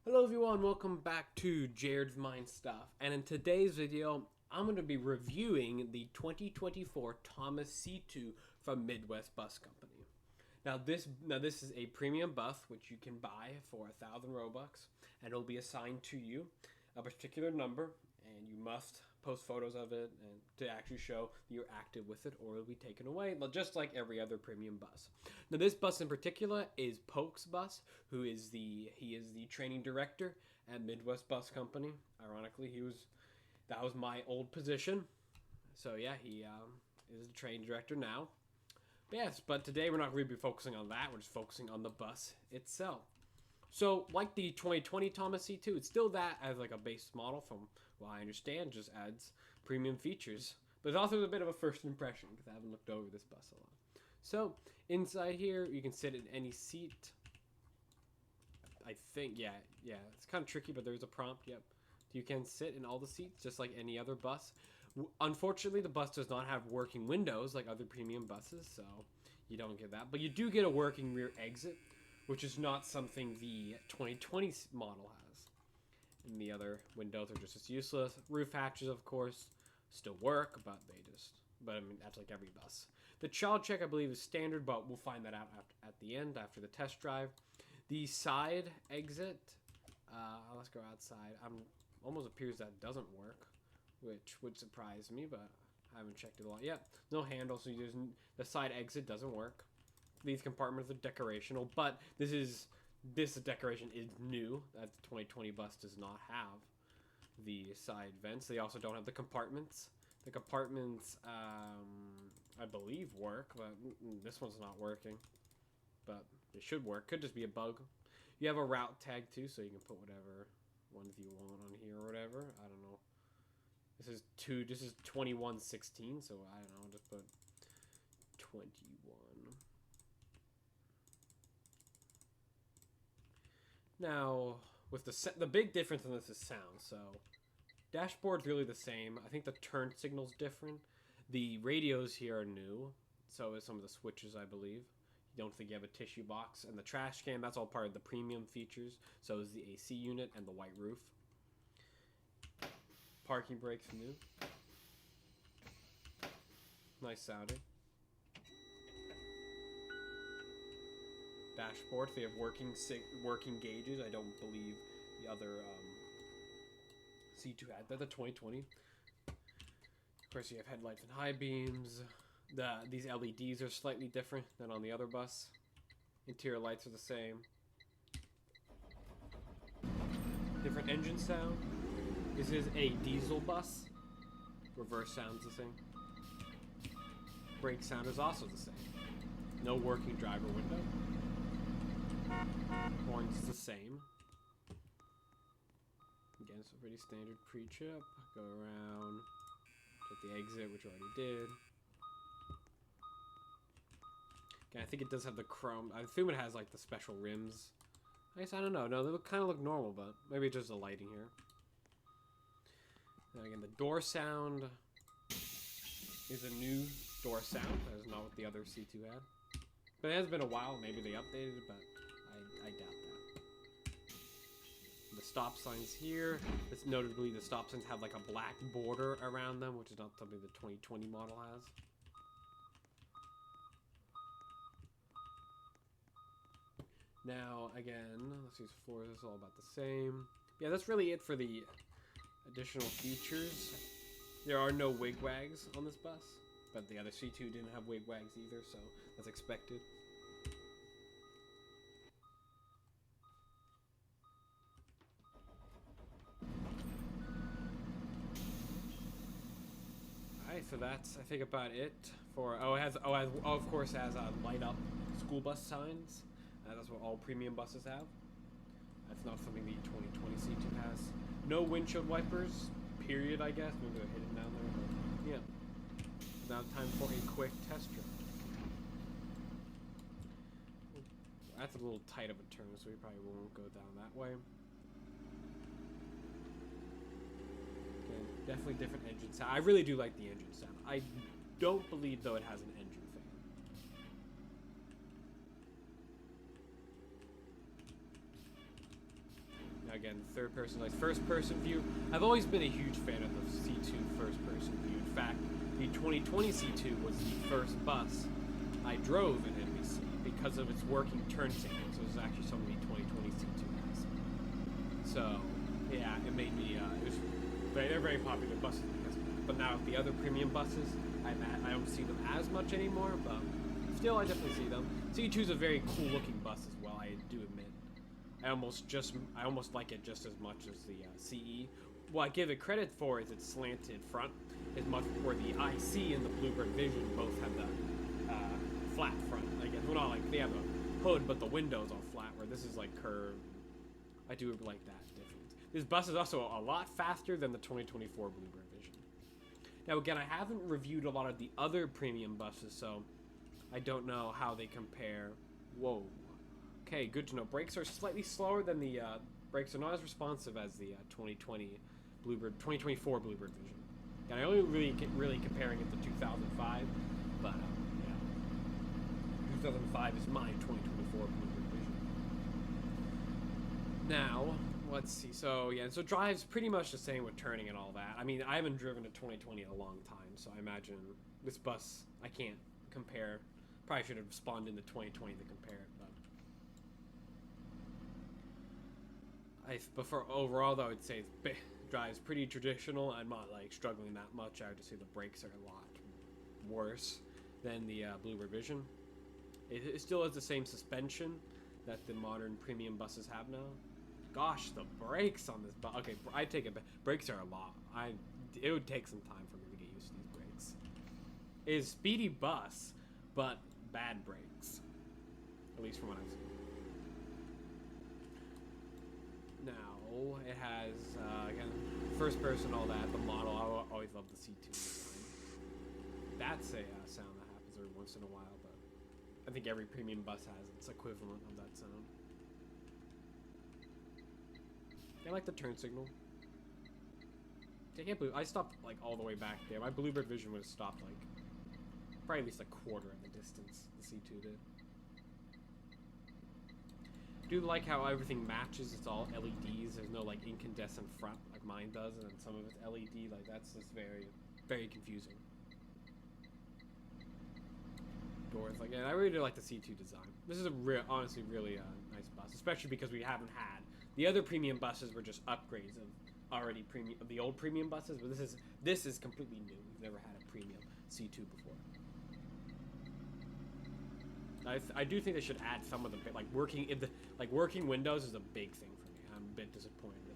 Hello everyone, welcome back to Jared's Mind Stuff. And in today's video, I'm going to be reviewing the 2024 Thomas C2 from Midwest Bus Company. Now this is a premium bus which you can buy for 1,000 Robux, and it'll be assigned to you a particular number, and you must post photos of it and to actually show that you're active with it, or it'll be taken away, just like every other premium bus. Now this bus in particular is Polk's bus, who is the training director at Midwest Bus Company. Ironically, that was my old position. So yeah, he is the training director now. Yes, but today we're not going to be focusing on that. We're just focusing on the bus itself. So, like the 2020 Thomas C2, it's still that as like a base model from what I understand, just adds premium features. But it's also a bit of a first impression because I haven't looked over this bus a lot. So, inside here, you can sit in any seat. I think, yeah, it's kind of tricky, but there's a prompt, yep. You can sit in all the seats just like any other bus. Unfortunately, the bus does not have working windows like other premium buses, so you don't get that. But you do get a working rear exit, which is not something the 2020 model has. And the other windows are just as useless. Roof hatches, of course, still work, but I mean, that's like every bus. The child check, I believe, is standard, but we'll find that out at the end, after the test drive. The side exit, let's go outside. Almost appears that doesn't work, which would surprise me, but I haven't checked it a lot yet. No handle, so the side exit doesn't work. These compartments are decorational, but this decoration is new. That the 2020 bus does not have the side vents. They also don't have the compartments. The compartments, I believe, work, but this one's not working. But it should work. Could just be a bug. You have a route tag too, so you can put whatever ones you want on here or whatever. I don't know. This is 2116, so I don't know. I'll just put 21. Now, with the big difference in this is sound. So, dashboard's really the same. I think the turn signal's different. The radios here are new. So is some of the switches, I believe. You don't think you have a tissue box. And the trash can, that's all part of the premium features. So is the AC unit and the white roof. Parking brakes new. Nice sounding. Dashboard, they have working gauges. I don't believe the other C2 had that. The 2020. Of course, you have headlights and high beams. These LEDs are slightly different than on the other bus. Interior lights are the same. Different engine sound. This is a diesel bus. Reverse sound's the same. Brake sound is also the same. No working driver window. Horn's the same. Again, it's a pretty standard pre-trip. Go around. Get the exit, which we already did. Again, I think it does have the chrome. I assume it has like the special rims. I guess I don't know. No, they kind of look normal, but maybe it's just the lighting here. Now again, the door sound is a new door sound. That is not what the other C2 had. But it has been a while. Maybe they updated it, but I doubt that. The stop signs here. It's notably the stop signs have like a black border around them, which is not something the 2020 model has. Now, again, let's use floors. It's all about the same. Yeah, that's really it for the additional features. There are no wigwags on this bus, but the other C2 didn't have wigwags either, so that's expected. Alright, so that's, I think, about it for, of course, it has light up school bus signs. That's what all premium buses have. That's not something the 2020 C2 has. No windshield wipers, period, I guess. Maybe they're hidden down there, but yeah. Now time for a quick test trip. That's a little tight of a turn, so we probably won't go down that way. Okay, definitely different engine sound. I really do like the engine sound. I don't believe, though, it has an engine fan. Now again, third person, like first person view. I've always been a huge fan of the C2 first person view. In fact, the 2020 C2 was the first bus I drove in NBC because of its working turn signals. It was actually something the 2020 C2 has. So, yeah, it made me, they're very popular buses because of that. But now with the other premium buses, I don't see them as much anymore, but still I definitely see them. C2 is a very cool looking bus as well, I do admit. I almost like it just as much as the CE. What I give it credit for is its slanted front, as much where the IC and the Bluebird Vision both have the flat front. I guess, well, not like they have a hood, but the windows are flat, where this is like curved. I do like that difference. This bus is also a lot faster than the 2024 Bluebird Vision. Now again, I haven't reviewed a lot of the other premium buses, so I don't know how they compare. Whoa. Okay, good to know. Brakes are slightly slower than the brakes are not as responsive as the 2024 Bluebird Vision. And I only really comparing it to 2005, but yeah, 2005 is my 2024 Bluebird Vision. Now, let's see. So yeah, so drive's pretty much the same with turning and all that. I mean, I haven't driven a 2020 in a long time, so I imagine this bus I can't compare. Probably should have spawned in the 2020 to compare it, but for overall though, I'd say it drives pretty traditional. I'm not like struggling that much. I would just say the brakes are a lot worse than the Bluebird Vision. It still has the same suspension that the modern premium buses have now. Gosh, the brakes on this bus. Okay, I take it back. Brakes are a lot. It would take some time for me to get used to these brakes. It is a speedy bus, but bad brakes. At least from what I've seen. Now, it has, again, first person, all that, the model. I always love the C2 design. That's a sound that happens every once in a while, but I think every premium bus has its equivalent of that sound. I like the turn signal. I can't believe I stopped like all the way back there. My Bluebird Vision would have stopped like probably at least a quarter of the distance the C2 did. I do like how everything matches. It's all LEDs. There's no like incandescent front like mine does, and then some of it's LED. Like that's just very, very confusing. Doors, like, and I really do like the C2 design. This is a honestly really nice bus, especially because we haven't had the other premium buses were just upgrades of already premium of the old premium buses, but this is completely new. We've never had a premium C2 before. I do think they should add some of the working windows is a big thing for me. I'm a bit disappointed it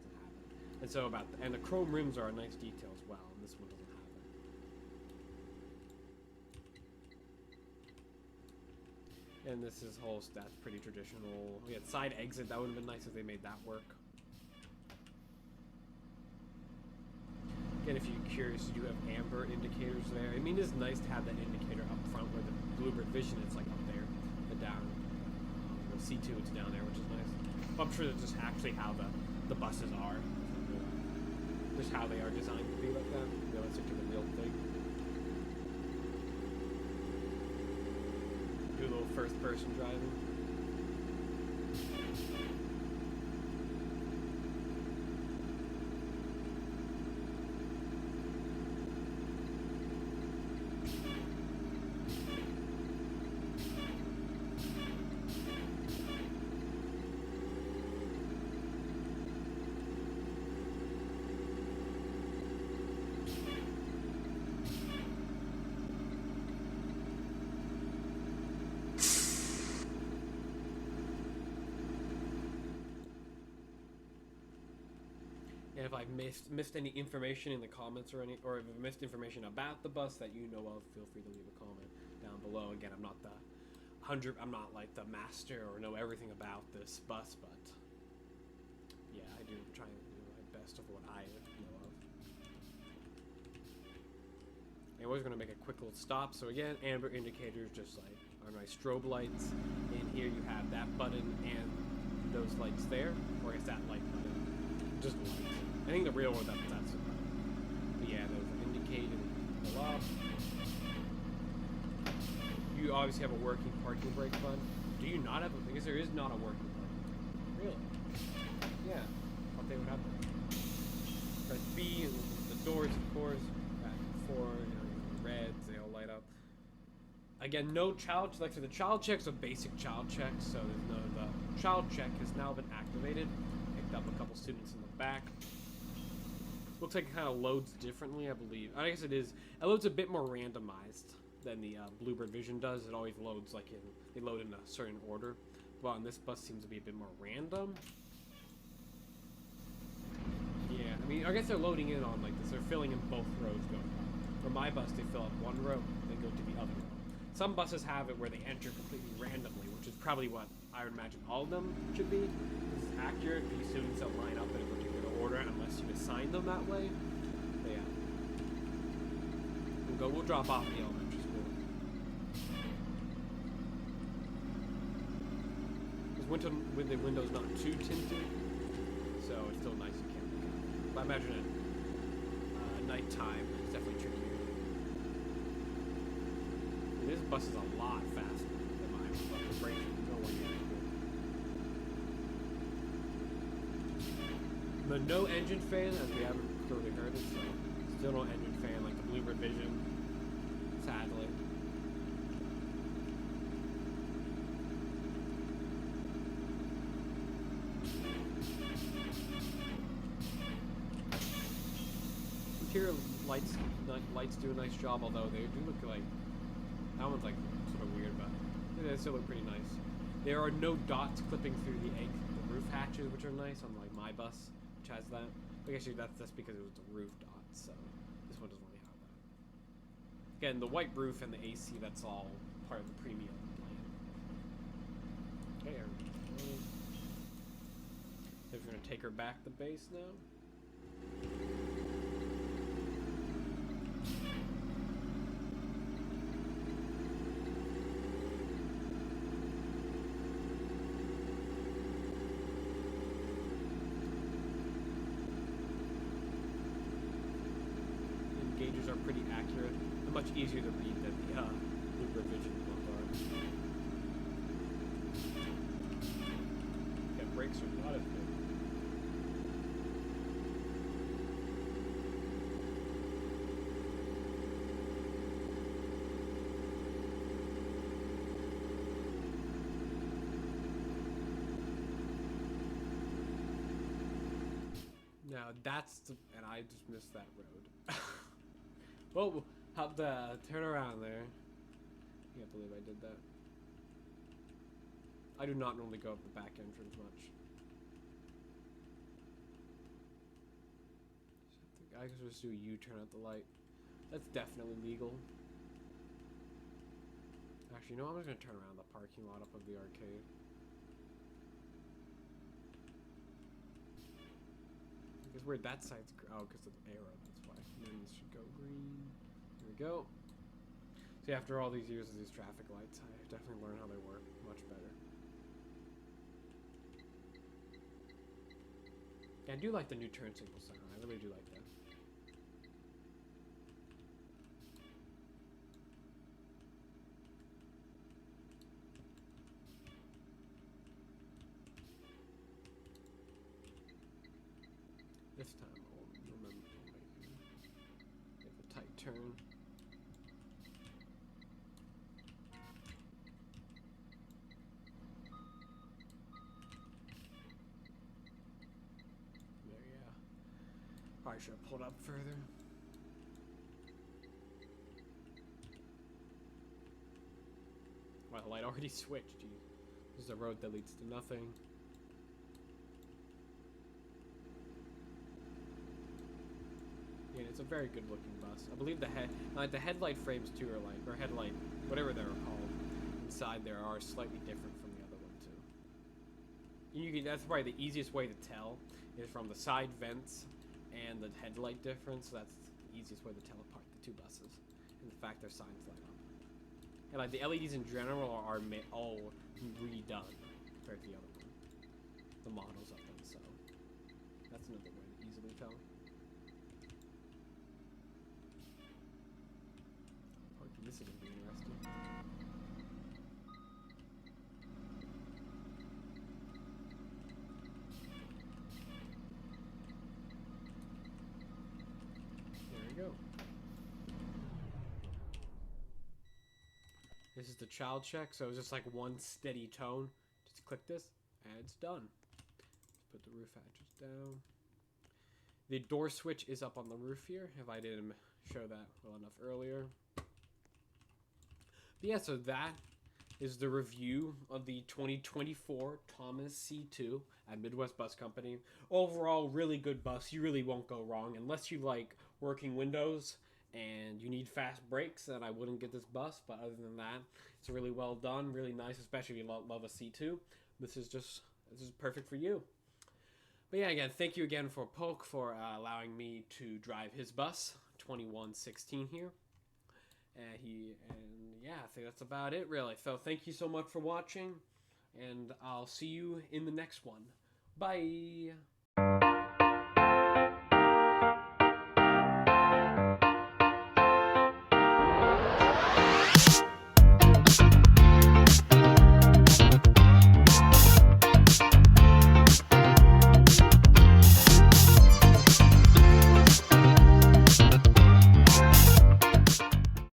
doesn't have it. And the chrome rims are a nice detail as well, and this one doesn't have it. And this is that's pretty traditional. We had side exit. That would have been nice if they made that work. Again, if you're curious, you do have amber indicators there. I mean, it's nice to have that indicator up front where the Bluebird Vision is like up there, but down the C2 it's down there, which is nice. But I'm sure that's just actually how the buses are. Just how they are designed to be like that. Realistic to the real thing. Do a little first person driving. If I've missed any information in the comments or if I've missed information about the bus that you know of, feel free to leave a comment down below. Again, I'm not like the master or know everything about this bus, but yeah, I do try and do my best of what I know of. And we're going to make a quick little stop. So again, amber indicators, just like our nice strobe lights. And here you have that button and those lights there, or is that light button? Just lights. I think the real one that's the button. But yeah, those are indicated go up. You obviously have a working parking brake button. Do you not have a? Because there is not a working parking brake. Really? Yeah. what happened. Press B, and the doors, of course. Back and forth, reds, they all light up. Again, no child check. So the child check's a basic child check, so there's no, the child check has now been activated. Picked up a couple students in the back. Looks like it kind of loads differently, I believe. I guess it is. It loads a bit more randomized than the Bluebird Vision does. It always loads like they load in a certain order. Well, on this bus seems to be a bit more random. Yeah, I mean, I guess they're loading in on like this. They're filling in both rows going up. For my bus, they fill up one row, then go to the other row. Some buses have it where they enter completely randomly, which is probably what I would imagine all of them should be. This is accurate. These students don't line up in a particular order unless you assign them that way. But yeah. We'll drop off the elementary school. Because with the windows not too tinted, so it's still nice you can't look out. But I imagine at nighttime, it's definitely trickier. This bus is a lot faster than mine. But the brakes are nowhere near as good. But no engine fan, as we haven't clearly heard it, so still no engine fan like the Bluebird Vision, sadly. Interior lights do a nice job, although they do look like, that one's like sort of weird, but they still look pretty nice. There are no dots clipping through the roof hatches, which are nice on like my bus, which has that. But actually, that's because it was the roof dots, so this one doesn't really have that. Again, the white roof and the AC, that's all part of the premium plan. Okay, if we're gonna take her back to base now. Gauges are pretty accurate. They're much easier to read than the Bluebird Vision ones are. Yeah, brakes are not as good. Now that's the, and I just missed that road. Well, have to turn around there. I can't believe I did that. I do not normally go up the back entrance much. I could just do a U-turn at the light. That's definitely legal. Actually, you know what? I'm just gonna turn around the parking lot up of the arcade. Because where that side's, oh, because of the arrow, that's why. And then this should go green. Here we go. See, after all these years of these traffic lights, I definitely learned how they work much better. Yeah, I do like the new turn signal sign. I really do like that. This time I'll remember to make a tight turn. There, yeah. Probably should have pulled up further. Wow, the light already switched. Geez. This is a road that leads to nothing. Yeah, it's a very good looking bus. I believe the headlight frames too are like, or headlight, whatever they're called, inside there are slightly different from the other one too. You can, that's probably the easiest way to tell is from the side vents and the headlight difference. So that's the easiest way to tell apart the two buses, and the fact their signs light up. And like the LEDs in general are all redone compared to the other one, the models of them. So that's another way to easily tell. This is going to be interesting. we go. This is the child check, so it's just like one steady tone. Just click this, and it's done. Let's put the roof hatches down. The door switch is up on the roof here, if I didn't show that well enough earlier. But yeah, so that is the review of the 2024 Thomas C2 at Midwest Bus Company. Overall, really good bus. You really won't go wrong. Unless you like working windows and you need fast brakes, then I wouldn't get this bus. But other than that, it's really well done, really nice, especially if you love a C2. This is perfect for you. But yeah, again, thank you again for Polk for allowing me to drive his bus, 2116 here. And yeah, I think that's about it, really. So thank you so much for watching, and I'll see you in the next one. Bye!